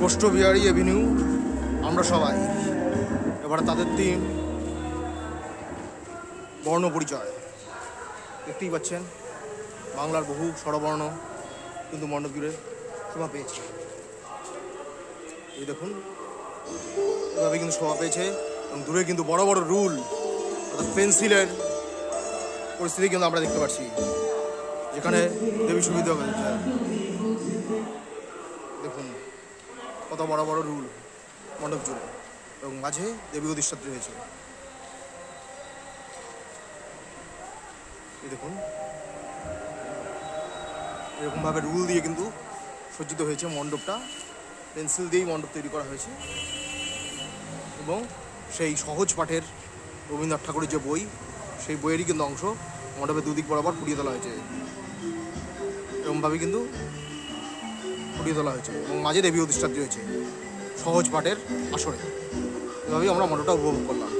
কোষ্ঠ Bihari Avenue আমরা সবাই। এবারে তাদের টিম বর্ণ পরিচয় দেখতেই পাচ্ছেন, বাংলার বহু স্বরবর্ণ কিন্তু মণ্ডপ জুড়ে শোভা পেয়েছে। এই দেখুন এভাবে কিন্তু শোভা পেয়েছে এবং দূরে কিন্তু বড় বড় রুল অর্থাৎ পেন্সিলের পরিস্থিতি কিন্তু আমরা দেখতে পাচ্ছি, যেখানে দেবী সুবিধা হয়েছে। দেখুন কত বড় বড় রুল মণ্ডপ জুড়ে এবং মাঝে দেবী অধিষ্ঠাত্রী হয়েছে। এই দেখুন এরকমভাবে রুল দিয়ে কিন্তু সজ্জিত হয়েছে মণ্ডপটা, পেন্সিল দিয়েই মণ্ডপ তৈরি করা হয়েছে এবং সেই সহজ পাঠের রবীন্দ্রনাথ ঠাকুরের যে বই, সেই বইয়েরই কিন্তু অংশ মণ্ডপের দুদিক বরাবর ফুটিয়ে তোলা হয়েছে। এরকমভাবে কিন্তু ফুটিয়ে তোলা হয়েছে এবং মাঝে দেবী অধিষ্ঠাত্রী হয়েছে সহজ পাঠের আসরে। এভাবেই আমরা মণ্ডপটা উপভোগ করলাম।